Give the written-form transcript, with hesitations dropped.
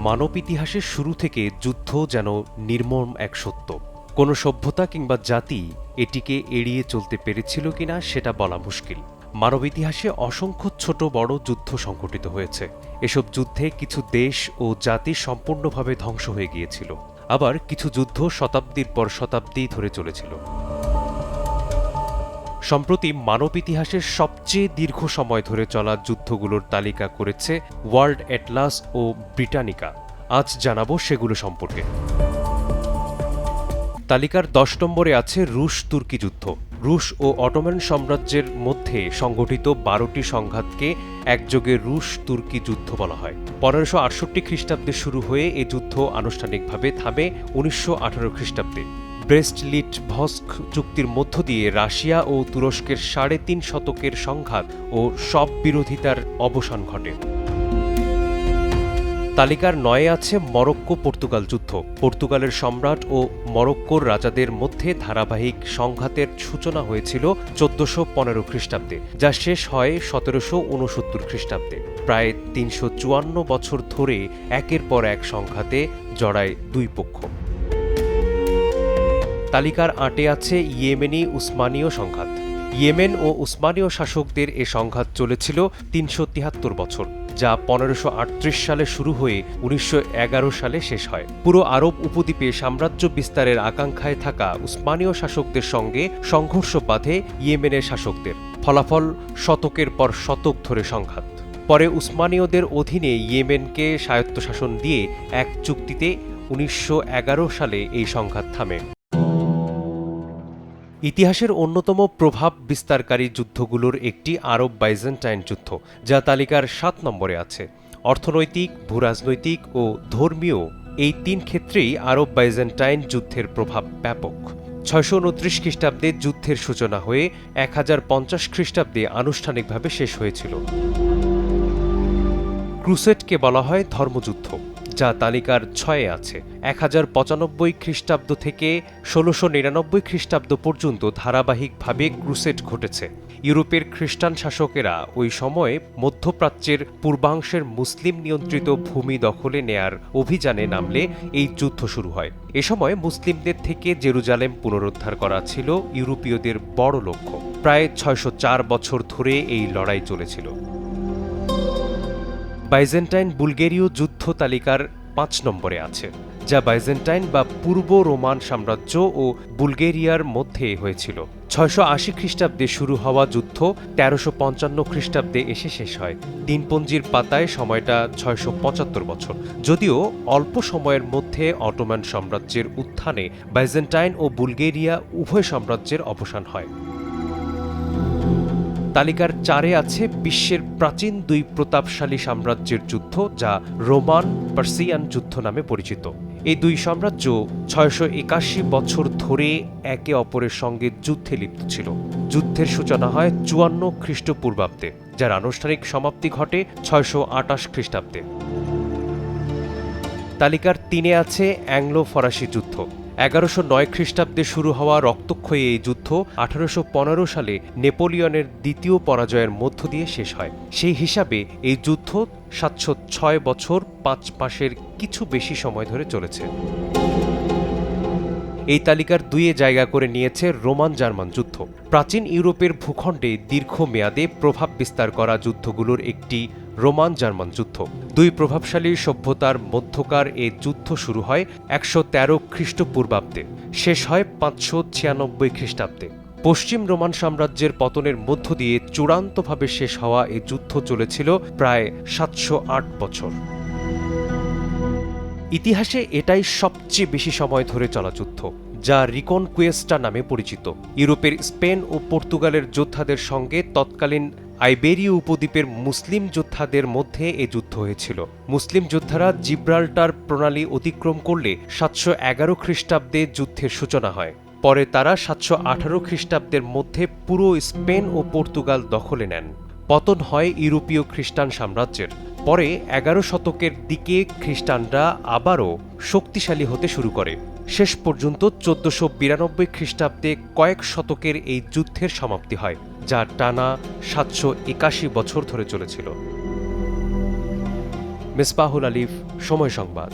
মানব ইতিহাসের শুরু থেকে যুদ্ধ যেন নির্মম এক সত্য। কোনো সভ্যতা কিংবা জাতি এটিকে এড়িয়ে চলতে পেরেছিল কিনা সেটা বলা মুশকিল। মানব ইতিহাসে অসংখ্য ছোট বড় যুদ্ধ সংঘটিত হয়েছে। এসব যুদ্ধে কিছু দেশ ও জাতি সম্পূর্ণভাবে ধ্বংস হয়ে গিয়েছিল, আবার কিছু যুদ্ধ শতাব্দীর পর শতাব্দী ধরে চলেছিল। সম্প্রতি মানব ইতিহাসের সবচেয়ে দীর্ঘ সময় ধরে চলা যুদ্ধগুলোর তালিকা করেছে ওয়ার্ল্ড অ্যাটলাস ও ব্রিটানিকা। আজ জানাবো সেগুলো সম্পর্কে। তালিকার ১০ নম্বরে আছে রুশ তুর্কি যুদ্ধ। রুশ ও অটোমান সাম্রাজ্যের মধ্যে সংঘটিত ১২টি সংঘাতকে একযোগে রুশ তুর্কি যুদ্ধ বলা হয়। ১৫৬৮ খ্রিস্টাব্দে শুরু হয়ে এ যুদ্ধ আনুষ্ঠানিকভাবে থামে ১৯১৮ খ্রিস্টাব্দে। ব্রেস্ট-লিটভস্ক চুক্তির মধ্য দিয়ে রাশিয়া ও তুরস্কের ৩.৫ শতকের সংঘাত ও সব বিরোধিতার অবসান ঘটে। তালিকার ৯ আছে মরক্কো পর্তুগাল যুদ্ধ। পর্তুগালের সম্রাট ও মরক্কোর রাজাদের মধ্যে ধারাবাহিক সংঘাতের সূচনা হয়েছিল ১৪১৫ খ্রিস্টাব্দে, যা শেষ হয় ১৭৬৯ খ্রিস্টাব্দে। প্রায় ৩৫৪ বছর ধরে একের পর এক সংঘাতে জড়ায় দুই পক্ষ। তালিকার ৮-এ আছে ইয়েমেনি উসমানীয় সংঘাত। ইয়েমেন ও উসমানীয় শাসকদের এ সংঘাত চলেছিল ৩৭৩ বছর, যা ১৫৩৮ সালে শুরু হয়ে ১৯১১ সালে শেষ হয়। পুরো আরব উপদ্বীপে সাম্রাজ্য বিস্তারের আকাঙ্ক্ষায় থাকা উসমানীয় শাসকদের সঙ্গে সংঘর্ষ বাধে ইয়েমেনের শাসকদের। ফলাফল শতকের পর শতক ধরে সংঘাত। পরে উসমানীয়দের অধীনে ইয়েমেনকে স্বায়ত্তশাসন দিয়ে এক চুক্তিতে ১৯১১ সালে এই সংঘাত থামে। ইতিহাসের অন্যতম প্রভাব বিস্তারকারী যুদ্ধগুলোর একটি আরব বাইজেন্টাইন যুদ্ধ, যা তালিকার ৭ নম্বরে আছে। অর্থনৈতিক, ভূরাজনৈতিক ও ধর্মীয় এই ৩ ক্ষেত্রেই আরব বাইজেন্টাইন যুদ্ধের প্রভাব ব্যাপক। ৬২৯ খ্রিস্টাব্দে যুদ্ধের সূচনা হয়ে ১০৫০ খ্রিস্টাব্দে আনুষ্ঠানিকভাবে শেষ হয়েছিল। ক্রুসেডকে বলা হয় ধর্মযুদ্ধ, যা তালিকার ৬-এ আছে। ১০৯৫ খ্রিস্টাব্দ থেকে ১৬৯৯ খ্রিস্টাব্দ পর্যন্ত ধারাবাহিকভাবে ক্রুসেড ঘটেছে। ইউরোপের খ্রিস্টান শাসকেরা ওই সময়ে মধ্যপ্রাচ্যের পূর্বাংশের মুসলিম নিয়ন্ত্রিত ভূমি দখলে নেয়ার অভিযানে নামলে এই যুদ্ধ শুরু হয়। এ সময় মুসলিমদের থেকে জেরুজালেম পুনরুদ্ধার করা ছিল ইউরোপীয়দের বড় লক্ষ্য। প্রায় ৬০৪ বছর ধরে এই লড়াই চলেছিল। বাইজেন্টাইন বুলগেরীয় যুদ্ধ তালিকার ৫ নম্বরে আছে, যা বাইজেন্টাইন বা পূর্ব রোমান সাম্রাজ্য ও বুলগেরিয়ার মধ্যে হয়েছিল। ৬৮০ খ্রিস্টাব্দে শুরু হওয়া যুদ্ধ ১৩৫৫ খ্রিস্টাব্দে এসে শেষ হয়। দিনপঞ্জির পাতায় সময়টা ৬৭৫ বছর। যদিও অল্প সময়ের মধ্যে অটোমান সাম্রাজ্যের উত্থানে বাইজেন্টাইন ও বুলগেরিয়া উভয় সাম্রাজ্যের অবসান হয়। তালিকার ৪-এ আছে বিশ্বের প্রাচীন দুই প্রতাপশালী সাম্রাজ্যের যুদ্ধ, যা রোমান পার্সিয়ান যুদ্ধ নামে পরিচিত। এই দুই সাম্রাজ্য ৬৮১ বছর ধরে একে অপরের সঙ্গে যুদ্ধে লিপ্ত ছিল। যুদ্ধের সূচনা হয় ৫৪ খ্রিস্টপূর্বাব্দে, যার আনুষ্ঠানিক সমাপ্তি ঘটে ৬২৮ খ্রিস্টাব্দে। তালিকার ৩-এ আছে অ্যাংলো ফরাসি যুদ্ধ। ১১০৯ খ্রিস্টাব্দে শুরু হওয়া রক্তক্ষয়ী এই যুদ্ধ ১৮১৫ সালে নেপোলিয়নের দ্বিতীয় পরাজয়ের মধ্য দিয়ে শেষ হয়। সেই হিসাবে এই যুদ্ধ ৭০৬ বছর ৫ মাসের কিছু বেশি সময় ধরে চলেছে। এই তালিকার ২-এ জায়গা করে নিয়েছে রোমান জার্মান যুদ্ধ। প্রাচীন ইউরোপের ভূখণ্ডে দীর্ঘমেয়াদে প্রভাব বিস্তার করা যুদ্ধগুলোর একটি রোমান জার্মান যুদ্ধ। দুই প্রভাবশালী সভ্যতার মধ্যকার এ যুদ্ধ শুরু হয় ১১৩ খ্রিস্টপূর্বাব্দে, শেষ হয় ৫৯৬ খ্রিস্টাব্দে। পশ্চিম রোমান সাম্রাজ্যের পতনের মধ্য দিয়ে চূড়ান্তভাবে শেষ হওয়া এ যুদ্ধ চলেছিল প্রায় ৭০৮ বছর। ইতিহাসে এটাই সবচেয়ে বেশি সময় ধরে চলা যুদ্ধ, যা রিকনকুয়েস্টা নামে পরিচিত। ইউরোপের স্পেন ও পর্তুগালের যোদ্ধাদের সঙ্গে তৎকালীন আইবেরীয় উপদ্বীপের মুসলিম যোদ্ধাদের মধ্যে এ যুদ্ধ হয়েছিল। মুসলিম যোদ্ধারা জিব্রাল্টার প্রণালী অতিক্রম করলে ৭১১ খ্রিস্টাব্দে যুদ্ধের সূচনা হয়। পরে তারা ৭১৮ খ্রিস্টাব্দের মধ্যে পুরো স্পেন ও পর্তুগাল দখলে নেন। পতন হয় ইউরোপীয় খ্রিস্টান সাম্রাজ্যের। পরে ১১ শতকের দিকে খ্রিস্টানরা আবারও শক্তিশালী হতে শুরু করে। শেষ পর্যন্ত ১৪৯২ খ্রিস্টাব্দে কয়েক শতকের এই যুদ্ধের সমাপ্তি হয়, যা টানা ৭৮১ বছর ধরে চলেছিল। মিসবাহুল আলিফ, সময় সংবাদ।